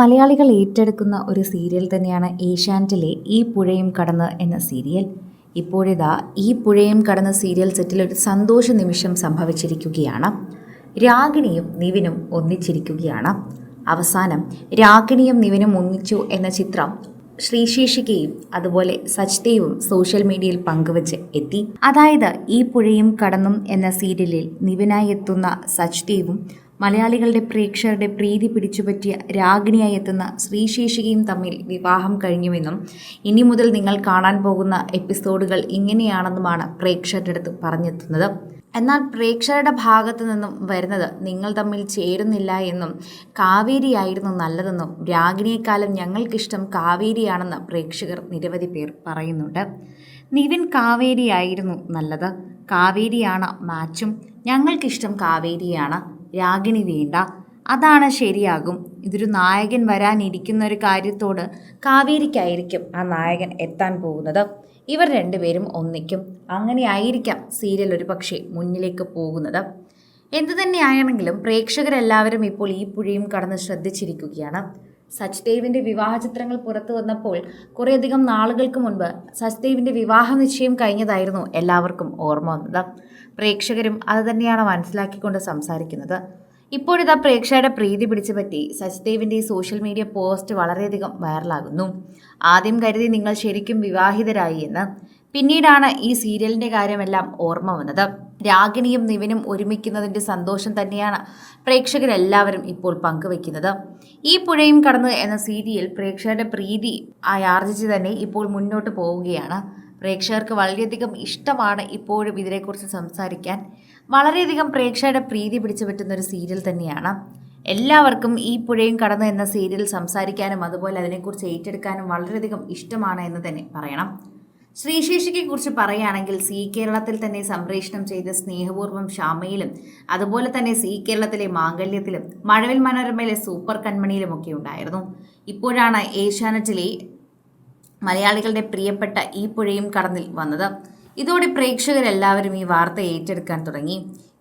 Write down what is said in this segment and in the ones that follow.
മലയാളികൾ ഏറ്റെടുക്കുന്ന ഒരു സീരിയൽ തന്നെയാണ് ഏഷ്യാനെറ്റിലെ ഈ പുഴയും കടന്ന് എന്ന സീരിയൽ. ഇപ്പോഴിതാ ഈ പുഴയും കടന്ന് സീരിയൽ സെറ്റിൽ ഒരു സന്തോഷ നിമിഷം സംഭവിച്ചിരിക്കുകയാണ്. രാഗിണിയും നിവിനും ഒന്നിച്ചിരിക്കുകയാണ്. അവസാനം രാഗിണിയും നിവിനും ഒന്നിച്ചു എന്ന ചിത്രം ശ്രീശേഷികയും അതുപോലെ സച്ദേവും സോഷ്യൽ മീഡിയയിൽ പങ്കുവച്ച് എത്തി. അതായത് ഈ പുഴയും കടന്നും എന്ന സീരിയലിൽ നിവിനായി എത്തുന്ന സച്ദേവും മലയാളികളുടെ പ്രേക്ഷകരുടെ പ്രീതി പിടിച്ചുപറ്റിയ രാഗിണിയായി എത്തുന്ന ശ്രീശേഷികയും തമ്മിൽ വിവാഹം കഴിഞ്ഞുവെന്നും ഇനി മുതൽ നിങ്ങൾ കാണാൻ പോകുന്ന എപ്പിസോഡുകൾ ഇങ്ങനെയാണെന്നുമാണ് പ്രേക്ഷകരുടെ അടുത്ത് പറഞ്ഞെത്തുന്നത്. എന്നാൽ പ്രേക്ഷകരുടെ ഭാഗത്തു നിന്നും വരുന്നത് നിങ്ങൾ തമ്മിൽ ചേരുന്നില്ല എന്നും കാവേരിയായിരുന്നു നല്ലതെന്നും രാഗിണിയെക്കാളും ഞങ്ങൾക്കിഷ്ടം കാവേരിയാണെന്ന് പ്രേക്ഷകർ നിരവധി പേർ പറയുന്നുണ്ട്. നിവിൻ കാവേരിയായിരുന്നു നല്ലത്, കാവേരിയാണ് മാച്ചും, ഞങ്ങൾക്കിഷ്ടം കാവേരിയാണ്, രാഗിണി വേണ്ട, അതാണ് ശരിയാകും. ഇതൊരു നായകൻ വരാനിരിക്കുന്ന ഒരു കാര്യത്തോട് കാവേരിക്കായിരിക്കും ആ നായകൻ എത്താൻ പോകുന്നത്. ഇവർ രണ്ടുപേരും ഒന്നിക്കും, അങ്ങനെയായിരിക്കാം സീരിയൽ ഒരു പക്ഷേ മുന്നിലേക്ക് പോകുന്നത്. എന്തു തന്നെയാണെങ്കിലും പ്രേക്ഷകരെല്ലാവരും ഇപ്പോൾ ഈ പുഴയും കടന്ന് ശ്രദ്ധിച്ചിരിക്കുകയാണ്. സച്ദേവിൻ്റെ വിവാഹ ചിത്രങ്ങൾ പുറത്തു വന്നപ്പോൾ കുറേയധികം നാളുകൾക്ക് മുൻപ് സച്ദേവിൻ്റെ വിവാഹ നിശ്ചയം കഴിഞ്ഞതായിരുന്നു എല്ലാവർക്കും ഓർമ്മ വന്നത്. പ്രേക്ഷകരും അത് തന്നെയാണ് മനസ്സിലാക്കിക്കൊണ്ട് സംസാരിക്കുന്നത്. ഇപ്പോഴിതാ പ്രേക്ഷകരുടെ പ്രീതി പിടിച്ചു പറ്റി സച്ദേവിൻ്റെ ഈ സോഷ്യൽ മീഡിയ പോസ്റ്റ് വളരെയധികം വൈറലാകുന്നു. ആദ്യം കരുതി നിങ്ങൾ ശരിക്കും വിവാഹിതരായി എന്ന്, പിന്നീടാണ് ഈ സീരിയലിൻ്റെ കാര്യമെല്ലാം ഓർമ്മ വന്നത്. രാഗിണിയും നിവിനും ഒരുമിക്കുന്നതിൻ്റെ സന്തോഷം തന്നെയാണ് പ്രേക്ഷകരെല്ലാവരും ഇപ്പോൾ പങ്കുവയ്ക്കുന്നത്. ഈ പുഴയും കടന്ന് എന്ന സീരിയൽ പ്രേക്ഷകരുടെ പ്രീതി ആർജിച്ച് തന്നെ ഇപ്പോൾ മുന്നോട്ട് പോവുകയാണ്. പ്രേക്ഷകർക്ക് വളരെയധികം ഇഷ്ടമാണ് ഇപ്പോഴും ഇതിനെക്കുറിച്ച് സംസാരിക്കാൻ. വളരെയധികം പ്രേക്ഷകരുടെ പ്രീതി പിടിച്ചു പറ്റുന്ന ഒരു സീരിയൽ തന്നെയാണ്. എല്ലാവർക്കും ഈ പുഴയും കടന്ന് എന്ന സീരിയൽ സംസാരിക്കാനും അതുപോലെ അതിനെക്കുറിച്ച് ഏറ്റെടുക്കാനും വളരെയധികം ഇഷ്ടമാണ് എന്ന് തന്നെ പറയണം. ശ്രീശേഷിയെക്കുറിച്ച് പറയുകയാണെങ്കിൽ സി കേരളത്തിൽ തന്നെ സംപ്രേഷണം ചെയ്ത സ്നേഹപൂർവ്വം ഷാമയിലും അതുപോലെ തന്നെ സി കേരളത്തിലെ മാംഗല്യത്തിലും മഴവിൽ മനോരമയിലെ സൂപ്പർ കൺമണിയിലുമൊക്കെ ഉണ്ടായിരുന്നു. ഇപ്പോഴാണ് ഏഷ്യാനെറ്റിലെ മലയാളികളുടെ പ്രിയപ്പെട്ട ഈ പുഴയും കടന്നിൽ വന്നത്. ഇതോടെ പ്രേക്ഷകരെല്ലാവരും ഈ വാർത്ത ഏറ്റെടുക്കാൻ തുടങ്ങി.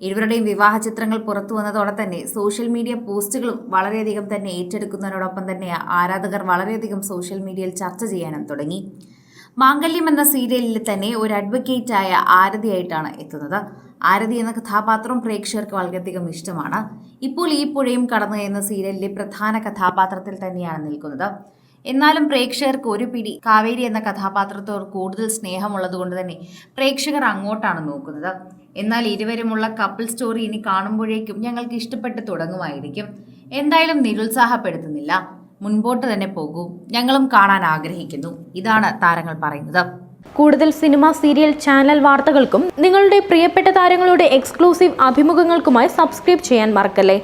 ഇരുവരുടെയും വിവാഹ ചിത്രങ്ങൾ പുറത്തു വന്നതോടെ തന്നെ സോഷ്യൽ മീഡിയ പോസ്റ്റുകളും വളരെയധികം തന്നെ ഏറ്റെടുക്കുന്നതിനോടൊപ്പം തന്നെ ആരാധകർ വളരെയധികം സോഷ്യൽ മീഡിയയിൽ ചർച്ച ചെയ്യാനും തുടങ്ങി. മാംഗല്യം എന്ന സീരിയലിൽ തന്നെ ഒരു അഡ്വക്കേറ്റായ ആരതിയായിട്ടാണ് എത്തുന്നത്. ആരതി എന്ന കഥാപാത്രം പ്രേക്ഷകർക്ക് വളരെയധികം ഇഷ്ടമാണ്. ഇപ്പോൾ ഈ പുഴയും കടന്നു എന്ന സീരിയലിലെ പ്രധാന കഥാപാത്രത്തിൽ തന്നെയാണ് നിൽക്കുന്നത്. എന്നാലും പ്രേക്ഷകർക്ക് ഒരു പിടി കാവേരി എന്ന കഥാപാത്രത്തോട് കൂടുതൽ സ്നേഹമുള്ളത് കൊണ്ട് തന്നെ പ്രേക്ഷകർ അങ്ങോട്ടാണ് നോക്കുന്നത്. എന്നാൽ ഇരുവരുമുള്ള കപ്പിൾ സ്റ്റോറി ഇനി കാണുമ്പോഴേക്കും ഞങ്ങൾക്ക് ഇഷ്ടപ്പെട്ട് തുടങ്ങുമായിരിക്കും. എന്തായാലും നിരുത്സാഹപ്പെടുത്തുന്നില്ല, മുൻപോട്ട് തന്നെ പോകൂ, ഞങ്ങളും കാണാൻ ആഗ്രഹിക്കുന്നു. ഇതാണ് താരങ്ങൾ പറയുന്നത്. കൂടുതൽ സിനിമ, സീരിയൽ, ചാനൽ വാർത്തകൾക്കും നിങ്ങളുടെ പ്രിയപ്പെട്ട താരങ്ങളുടെ എക്സ്ക്ലൂസീവ് അഭിമുഖങ്ങൾക്കുമായി സബ്സ്ക്രൈബ് ചെയ്യാൻ മറക്കല്ലേ.